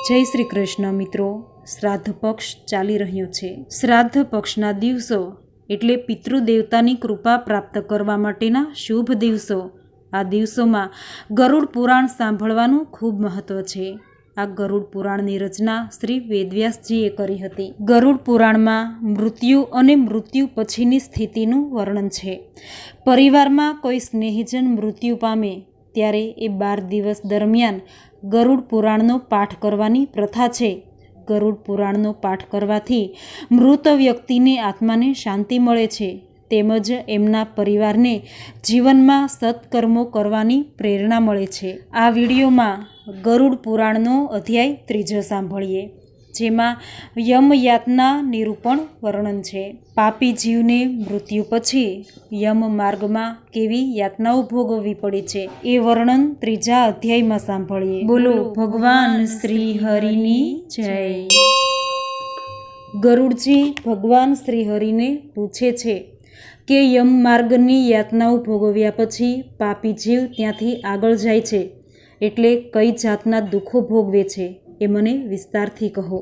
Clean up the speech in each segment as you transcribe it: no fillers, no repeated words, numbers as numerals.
જય શ્રી કૃષ્ણ મિત્રો, શ્રાદ્ધ પક્ષ ચાલી રહ્યો છે। શ્રાદ્ધ પક્ષના દિવસો એટલે પિતૃદેવતાની કૃપા પ્રાપ્ત કરવા માટેના શુભ દિવસો। આ દિવસોમાં ગરુડ પુરાણ સાંભળવાનું ખૂબ મહત્વ છે। આ ગરુડ પુરાણની રચના શ્રી વેદવ્યાસજીએ કરી હતી। ગરુડ પુરાણમાં મૃત્યુ અને મૃત્યુ પછીની સ્થિતિનું વર્ણન છે। પરિવારમાં કોઈ સ્નેહીજન મૃત્યુ પામે ત્યારે એ 12 દિવસ દરમિયાન ગરુડ પુરાણનો પાઠ કરવાની પ્રથા છે। ગરુડ પુરાણનો પાઠ કરવાથી મૃત વ્યક્તિની આત્માને શાંતિ મળે છે, તેમજ એમના પરિવારને જીવનમાં સત્કર્મો કરવાની પ્રેરણા મળે છે। આ વિડીયોમાં ગરુડ પુરાણનો અધ્યાય 3 સાંભળીએ, જેમાં યમયાતના નિરૂપણ વર્ણન છે। પાપી જીવને મૃત્યુ પછી યમ માર્ગમાં કેવી યાતનાઓ ભોગવવી પડે છે એ વર્ણન 3 અધ્યાયમાં સાંભળીએ। બોલો ભગવાન શ્રી હરિની જય। ગરુડજી ભગવાન શ્રી હરિને પૂછે છે કે યમ માર્ગની યાતનાઓ ભોગવ્યા પછી પાપી જીવ ત્યાંથી આગળ જાય છે, એટલે કઈ જાતના દુઃખો ભોગવે છે એ મને વિસ્તારથી કહો।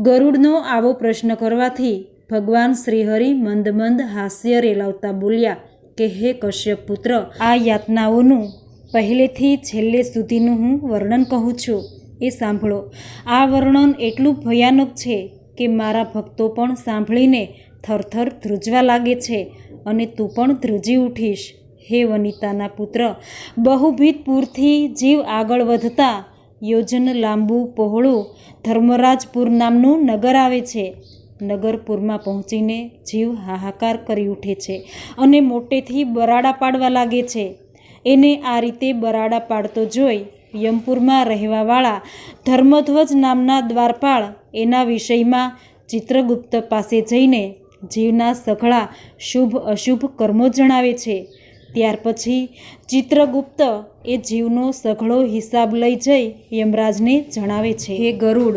ગરુડનો આવો પ્રશ્ન કરવાથી ભગવાન શ્રીહરિ મંદ મંદ હાસ્ય રેલાવતા બોલ્યા કે હે કશ્યપ પુત્ર, આ યાતનાઓનું પહેલેથી છેલ્લે સુધીનું હું વર્ણન કહું છું, એ સાંભળો। આ વર્ણન એટલું ભયાનક છે કે મારા ભક્તો પણ સાંભળીને થરથર ધ્રુજવા લાગે છે અને તું પણ ધ્રુજી ઉઠીશ। હે વનિતાના પુત્ર, બહુભીત પૂરથી જીવ આગળ વધતા યોજન લાંબુ પહોળું ધર્મરાજપુર નામનું નગર આવે છે। નગરપુરમાં પહોંચીને જીવ હાહાકાર કરી ઉઠે છે અને મોટેથી બરાડા પાડવા લાગે છે। એને આ રીતે બરાડા પાડતો જોઈ યમપુરમાં રહેવાવાળા ધર્મધ્વજ નામના દ્વારપાળ એના વિષયમાં ચિત્રગુપ્ત પાસે જઈને જીવના સઘળા શુભ અશુભ કર્મો જણાવે છે। ત્યાર પછી ચિત્રગુપ્ત એ જીવનો સઘળો હિસાબ લઈ જઈ યમરાજને જણાવે છે। હે ગરુડ,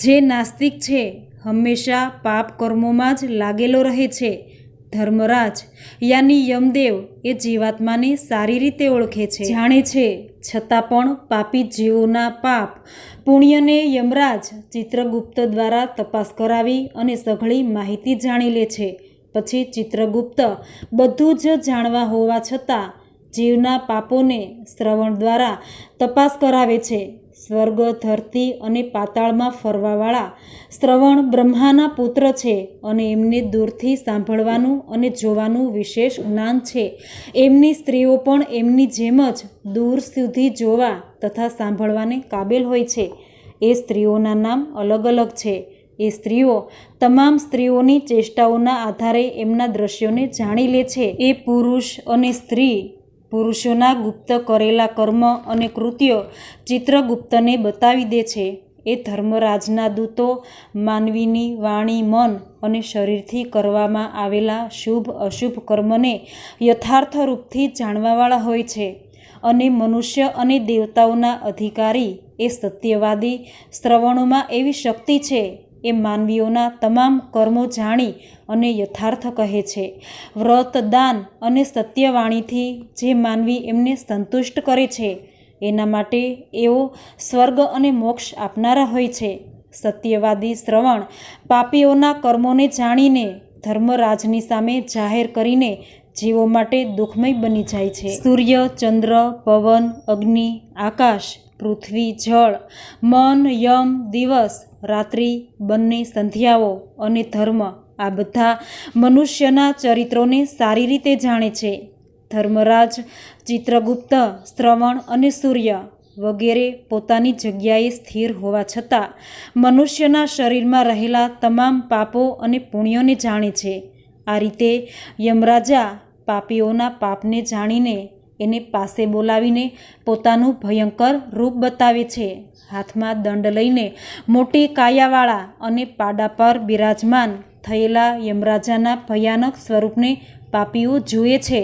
જે નાસ્તિક છે હંમેશા પાપ કર્મોમાં જ લાગેલો રહે છે। ધર્મરાજ યાની યમદેવ એ જીવાત્માને સારી રીતે ઓળખે છે, જાણે છે, છતાં પણ પાપી જીવોના પાપ પુણ્યને યમરાજ ચિત્રગુપ્ત દ્વારા તપાસ કરાવી અને સઘળી માહિતી જાણી લે છે। પછી ચિત્રગુપ્ત બધું જ જાણવા હોવા છતાં જીવના પાપોને શ્રવણ દ્વારા તપાસ કરાવે છે। સ્વર્ગ, ધરતી અને પાતાળમાં ફરવાવાળા શ્રવણ બ્રહ્માના પુત્ર છે અને એમને દૂરથી સાંભળવાનું અને જોવાનું વિશેષ જ્ઞાન છે। એમની સ્ત્રીઓ પણ એમની જેમ જ દૂર સુધી જોવા તથા સાંભળવાને કાબેલ હોય છે। એ સ્ત્રીઓના નામ અલગ અલગ છે। એ સ્ત્રીઓ તમામ સ્ત્રીઓની ચેષ્ટાઓના આધારે એમના દ્રશ્યોને જાણી લે છે। એ પુરુષ અને સ્ત્રી પુરુષોના ગુપ્ત કરેલા કર્મ અને કૃત્યો ચિત્રગુપ્તને બતાવી દે છે। એ ધર્મરાજના દૂતો માનવીની વાણી, મન અને શરીરથી કરવામાં આવેલા શુભ અશુભ કર્મને યથાર્થ રૂપથી જાણવાવાળા હોય છે અને મનુષ્ય અને દેવતાઓના અધિકારી એ સત્યવાદી શ્રવણોમાં એવી શક્તિ છે, એ માનવીઓના તમામ કર્મો જાણી અને યથાર્થ કહે છે। વ્રત, દાન અને સત્યવાણીથી જે માનવી એમને સંતુષ્ટ કરે છે એના માટે એઓ સ્વર્ગ અને મોક્ષ આપનારા હોય છે। સત્યવાદી શ્રવણ પાપીઓના કર્મોને જાણીને ધર્મરાજની સામે જાહેર કરીને જીવો માટે દુઃખમય બની જાય છે। સૂર્ય, ચંદ્ર, પવન, અગ્નિ, આકાશ, પૃથ્વી, જળ, મન, યમ, દિવસ, રાત્રિ, બંને સંધ્યાઓ અને ધર્મ, આ બધા મનુષ્યના ચરિત્રોને સારી રીતે જાણે છે। ધર્મરાજ ચિત્રગુપ્ત શ્રવણ અને સૂર્ય વગેરે પોતાની જગ્યાએ સ્થિર હોવા છતાં મનુષ્યના શરીરમાં રહેલા તમામ પાપો અને પુણ્યોને જાણે છે। આ રીતે યમરાજા પાપીઓના પાપને જાણીને એને પાસે બોલાવીને પોતાનું ભયંકર રૂપ બતાવે છે। હાથમાં દંડ લઈને મોટી કાયાવાળા અને પાડા પર બિરાજમાન થયેલા યમરાજાના ભયાનક સ્વરૂપને પાપીઓ જુએ છે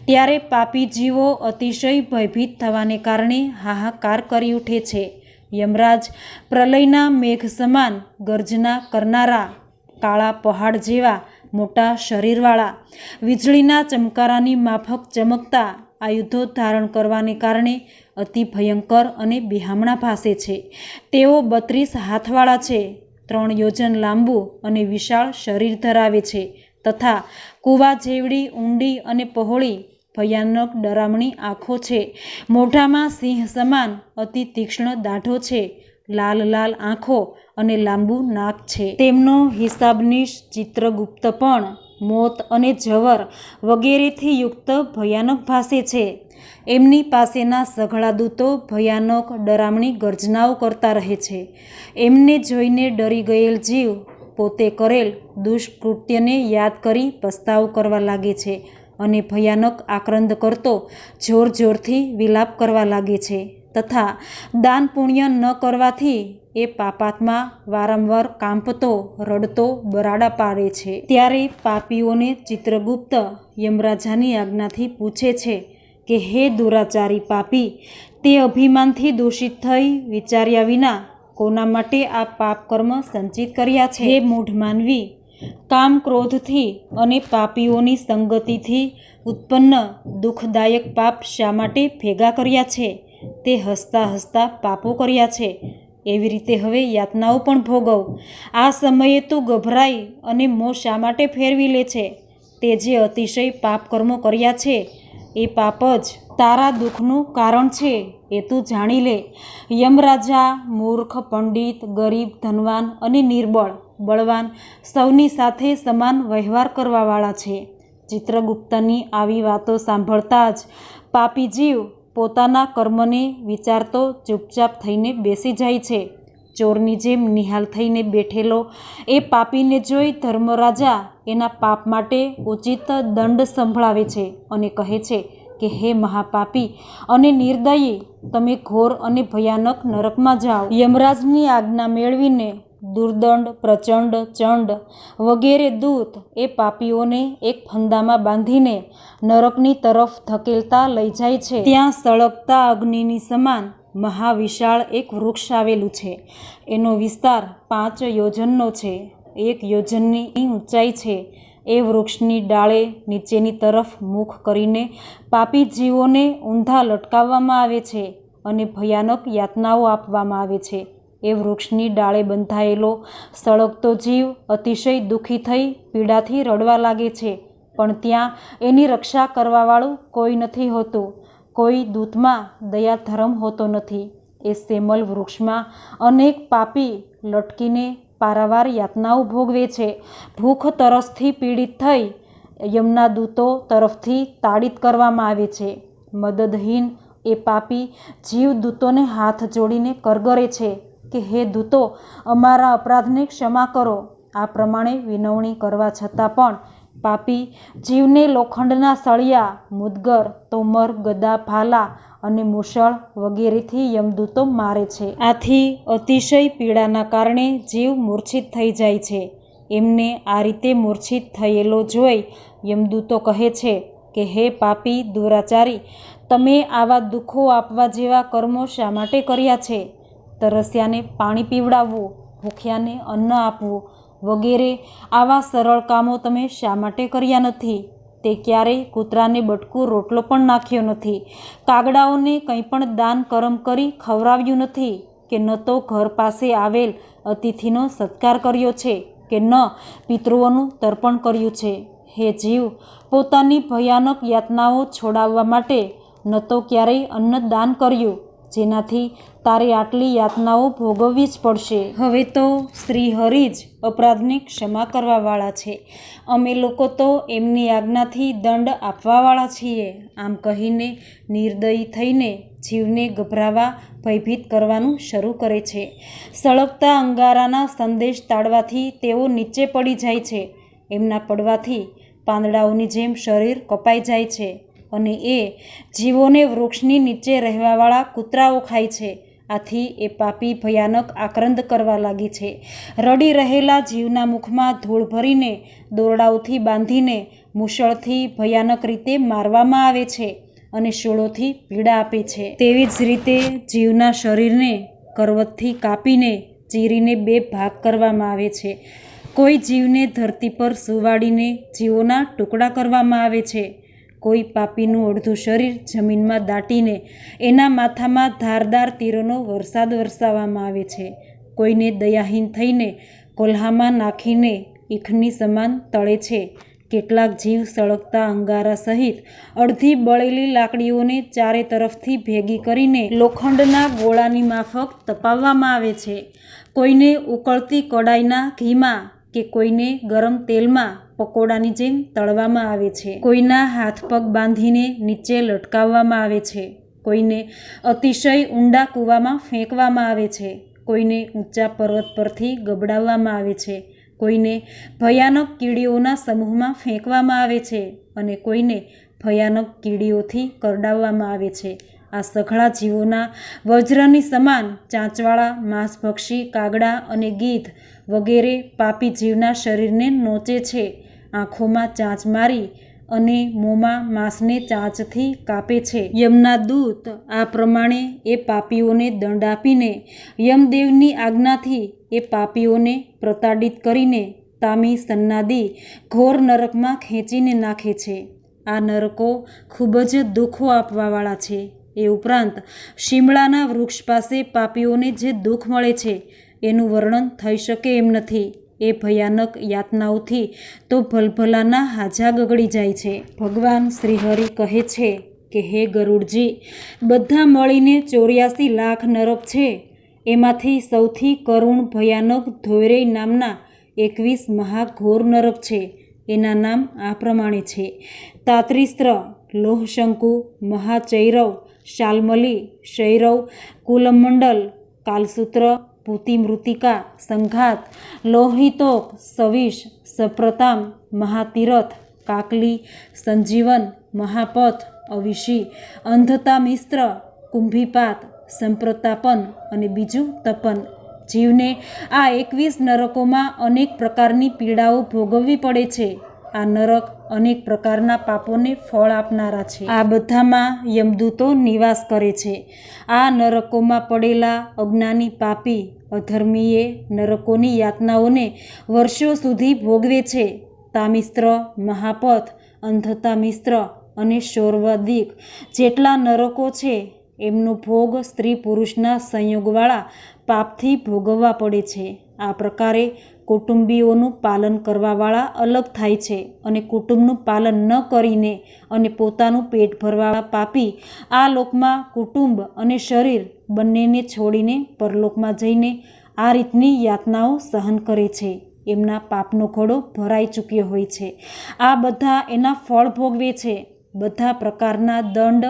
ત્યારે પાપી જીવો અતિશય ભયભીત થવાને કારણે હાહાકાર કરી ઉઠે છે। યમરાજ પ્રલયના મેઘ સમાન ગર્જના કરનારા, કાળા પહાડ જેવા મોટા શરીરવાળા, વીજળીના ચમકારાની માફક ચમકતા આયુધો ધારણ કરવાને કારણે અતિ ભયંકર અને બિહામણા ભાસે છે. તેઓ 32 હાથવાળા છે, 3 યોજન લાંબુ અને વિશાળ શરીર ધરાવે છે તથા કૂવા જેવડી ઊંડી અને પહોળી ભયાનક ડરામણી આંખો છે. મોઢામાં સિંહ સમાન અતિ તીક્ષ્ણ દાઢો છે, લાલ લાલ આંખો અને લાંબુ નાક છે. તેમનો હિસાબનીશ ચિત્રગુપ્ત પણ મોત અને જવર વગેરેથી યુક્ત ભયાનક ભાસે છે. એમની પાસેના સઘળા દૂતો ભયાનક ડરામણી ગર્જનાઓ કરતા રહે છે. એમને જોઈને ડરી ગયેલ જીવ પોતે કરેલ દુષ્કૃત્યને યાદ કરી પસ્તાવો કરવા લાગે છે અને ભયાનક આક્રંદ કરતો જોર જોરથી વિલાપ કરવા લાગે છે તથા દાન પુણ્ય ન કરવાથી એ પાપાત્મા વારંવાર કાંપતો રડતો બરાડા પાડે છે. ત્યારે પાપીઓને ચિત્રગુપ્ત યમરાજાની આજ્ઞાથી પૂછે છે કે હે દુરાચારી પાપી, તે અભિમાનથી દૂષિત થઈ વિચાર્યા વિના કોના માટે આ પાપ કર્મ સંચિત કર્યા છે? હે મૂઢ માનવી, કામ ક્રોધથી અને પાપીઓની સંગતિથી ઉત્પન્ન દુઃખદાયક પાપ શા માટે ભેગા કર્યા છે? તે હસતા હસતા પાપો કર્યા છે. એવી રીતે હવે યાતનાઓ પણ ભોગવ. આ સમયે તું ગભરાઈ અને મોં શા માટે ફેરવી લે છે? તે જે અતિશય પાપ કર્મો કર્યા છે એ પાપ જ તારા દુઃખનું કારણ છે, એ તું જાણી લે. યમરાજા મૂર્ખ, પંડિત, ગરીબ, ધનવાન અને નિર્બળ, બળવાન સૌની સાથે સમાન વ્યવહાર કરવાવાળા છે. ચિત્રગુપ્તની આવી વાતો સાંભળતા જ પાપી જીવ પોતાના કર્મને વિચારતો ચૂપચાપ થઈને બેસી જાય છે. ચોરની જેમ નિહાલ થઈને બેઠેલો એ પાપીને જોઈ ધર્મરાજા એના પાપ માટે ઉચિત દંડ સંભળાવે છે અને કહે છે કે હે મહાપાપી અને નિર્દયી, તમે ઘોર અને ભયાનક નરકમાં જાઓ. યમરાજની આજ્ઞા મેળવીને દુર્દંડ, પ્રચંડ, ચંડ વગેરે દૂત એ પાપીઓને એક ફંદામાં બાંધીને નરકની તરફ ધકેલતા લઈ જાય છે. ત્યાં સળગતા અગ્નિની સમાન મહાવિશાળ એક વૃક્ષ આવેલું છે. એનો વિસ્તાર 5 યોજનનો છે, 1 યોજનની ઊંચાઈ છે. એ વૃક્ષની ડાળે નીચેની તરફ મુખ કરીને પાપી જીવોને ઊંધા લટકાવવામાં આવે છે અને ભયાનક યાતનાઓ આપવામાં આવે છે. એ વૃક્ષની ડાળે બંધાયેલો સળગતો જીવ અતિશય દુઃખી થઈ પીડાથી રડવા લાગે છે, પણ ત્યાં એની રક્ષા કરવાવાળું કોઈ નથી હોતું. કોઈ દૂતમાં દયાધર્મ હોતો નથી. એ સેમલ વૃક્ષમાં અનેક પાપી લટકીને પારાવાર યાતનાઓ ભોગવે છે. ભૂખ તરસથી પીડિત થઈ યમના દૂતો તરફથી તાડીત કરવામાં આવે છે. મદદહીન એ પાપી જીવ દૂતોને હાથ જોડીને કરગરે છે કે હે દૂતો, અમારા અપરાધને ક્ષમા કરો. આ પ્રમાણે વિનવણી કરવા છતાં પણ પાપી જીવને લોખંડના સળિયા, મુદગર, તોમર, ગદા, ભાલા અને મૂછળ વગેરેથી યમદૂતો મારે છે. આથી અતિશય પીડાના કારણે જીવ મૂર્છિત થઈ જાય છે. એમને આ રીતે મૂર્છિત થયેલો જોઈ યમદૂતો કહે છે કે હે પાપી દુરાચારી, તમે આવા દુઃખો આપવા જેવા કર્મો શા માટે કર્યા છે? તરસ્યાને પાણી પીવડાવવું, ભૂખ્યાને અન્ન આપવું વગેરે આવા સરળ કામો તમે શા માટે કર્યા નથી? તે ક્યારેય કૂતરાને બટકું રોટલો પણ નાખ્યો નથી, કાગડાઓને કંઈ પણ દાન કરમ કરી ખવડાવ્યું નથી, કે ન તો ઘર પાસે આવેલ અતિથિનો સત્કાર કર્યો છે કે ન પિતૃઓનું તર્પણ કર્યું છે. હે જીવ, પોતાની ભયાનક યાતનાઓ છોડાવવા માટે ન તો ક્યારેય અન્ન દાન કર્યું, જેનાથી તારે આટલી યાતનાઓ ભોગવવી જ પડશે. હવે તો શ્રી હરિ જ અપરાધને ક્ષમા કરવાવાળા છે. અમે લોકો તો એમની આજ્ઞાથી દંડ આપવાવાળા છીએ. આમ કહીને નિર્દયી થઈને જીવને ગભરાવા, ભયભીત કરવાનું શરૂ કરે છે. સળગતા અંગારાના સંદેશ તાળવાથી તેઓ નીચે પડી જાય છે. એમના પડવાથી પાંદડાઓની જેમ શરીર કપાઈ જાય છે અને એ જીવોને વૃક્ષની નીચે રહેવાવાળા કૂતરાઓ ખાય છે. આથી એ પાપી ભયાનક આક્રંદ કરવા લાગી છે. રડી રહેલા જીવના મુખમાં ધૂળ ભરીને દોરડાઓથી બાંધીને મૂછળથી ભયાનક રીતે મારવામાં આવે છે અને શૂળોથી પીડા આપે છે. તેવી જ રીતે જીવના શરીરને કરવતથી કાપીને ચીરીને 2 ભાગ કરવામાં આવે છે. કોઈ જીવને ધરતી પર સુવાડીને જીવોના ટુકડા કરવામાં આવે છે. કોઈ પાપીનું અડધું શરીર જમીનમાં દાટીને એના માથામાં ધારદાર તીરોનો વરસાદ વરસાવવામાં આવે છે. કોઈને દયાહીન થઈને કોલ્હામાં નાખીને ઈખની સમાન તળે છે. કેટલાક જીવ સળગતા અંગારા સહિત અડધી બળેલી લાકડીઓને ચારે તરફથી ભેગી કરીને લોખંડના ગોળાની માફક તપાવવામાં આવે છે. કોઈને ઉકળતી કડાઈના ઘીમાં કે કોઈને ગરમ તેલમાં પકોડાની જેમ તળવામાં આવે છે. કોઈના હાથ પગ બાંધીને નીચે લટકાવવામાં આવે છે. કોઈને અતિશય ઊંડા કૂવામાં ફેંકવામાં આવે છે. કોઈને ઊંચા પર્વત પરથી ગબડાવવામાં આવે છે. કોઈને ભયાનક કીડીઓના સમૂહમાં ફેંકવામાં આવે છે અને કોઈને ભયાનક કીડીઓથી કરડાવવામાં આવે છે. આ સઘળા જીવોના વજ્રની સમાન ચાંચવાળા માંસભક્ષી કાગડા અને ગીધ વગેરે પાપી જીવના શરીરને નોચે છે. આંખોમાં ચાંચ મારી અને મોંમાં માંસને ચાંચથી કાપે છે. યમના દૂત આ પ્રમાણે એ પાપીઓને દંડ આપીને યમદેવની આજ્ઞાથી એ પાપીઓને પ્રતાડિત કરીને તામી સન્નાદી ઘોર નરકમાં ખેંચીને નાખે છે. આ નરકો ખૂબ જ દુઃખો આપવાવાળા છે. એ ઉપરાંત શિમળાના વૃક્ષ પાસે પાપીઓને જે દુઃખ મળે છે એનું વર્ણન થઈ શકે એમ નથી. એ ભયાનક યાતનાઓથી તો ભલભલાના હાજા ગગડી જાય છે. ભગવાન શ્રીહરિ કહે છે કે હે ગરુડજી, બધા મળીને 84 લાખ નરક છે. એમાંથી સૌથી કરુણ ભયાનક ધોયરેય નામના 21 મહાઘોર નરક છે. એના નામ આ પ્રમાણે છે: તાત્રિસ્ત્ર, લોહશંકુ, મહાચૈરવ, શાલ્મલી, શૈરવ, કુલમંડલ, કાલસૂત્ર, ભૂતિમૃતિકા, સંઘાત, લોહિતોપ, સવિષ, સપ્રતામ, મહાતીરથ, કાકલી, સંજીવન, મહાપથ, અવિષી, અંધતા મિસ્ત્ર, કુંભીપાત, સંપ્રતાપન અને બીજું તપન. જીવને આ 21 નરકોમાં અનેક પ્રકારની પીડાઓ ભોગવવી પડે છે. આ નરક અનેક પ્રકારના પાપોને ફળ આપનારા છે. આ બધામાં યમદૂતો નિવાસ કરે છે. આ નરકોમાં પડેલા અજ્ઞાની પાપી અધર્મીએ નરકોની યાતનાઓને વર્ષો સુધી ભોગવે છે. તામિસ્ત્ર, મહાપથ, અંધતા મિસ્ત્ર અને શૌર્વાદિક જેટલા નરકો છે એમનો ભોગ સ્ત્રી પુરુષના સંયોગવાળા પાપથી ભોગવવા પડે છે. આ પ્રકારે કુટુંબીઓનું પાલન કરવાવાળા અલગ થાય છે અને કુટુંબનું પાલન ન કરીને અને પોતાનું પેટ ભરવાવાળા પાપી આ લોકમાં કુટુંબ અને શરીર બંનેને છોડીને પરલોકમાં જઈને આ રીતની યાતનાઓ સહન કરે છે. એમના પાપનો ઘડો ભરાઈ ચૂક્યો હોય છે. આ બધા એના ફળ ભોગવે છે. બધા પ્રકારના દંડ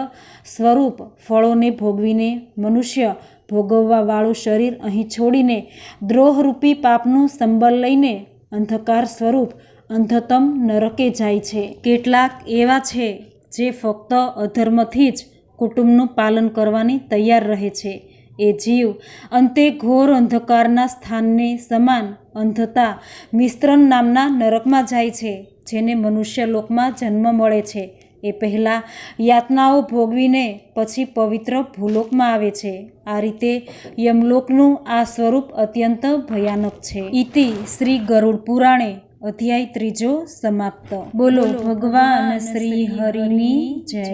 સ્વરૂપ ફળોને ભોગવીને મનુષ્ય ભોગવવાવાળું શરીર અહીં છોડીને દ્રોહરૂપી પાપનું સંબળ લઈને અંધકાર સ્વરૂપ અંધતમ નરકે જાય છે. કેટલાક એવા છે જે ફક્ત અધર્મથી જ કુટુંબનું પાલન કરવાની તૈયાર રહે છે. એ જીવ અંતે ઘોર અંધકારના સ્થાનને સમાન અંધતા મિશ્રણ નામના નરકમાં જાય છે, જેને મનુષ્ય લોકમાં જન્મ મળે છે. એ પહેલાં યાતનાઓ ભોગવીને પછી પવિત્ર ભૂલોકમાં આવે છે. આ રીતે યમલોકનું આ સ્વરૂપ અત્યંત ભયાનક છે. ઇતિ શ્રી ગરુડ પુરાણે અધ્યાય 3 સમાપ્ત. બોલો ભગવાન શ્રી હરિની જય.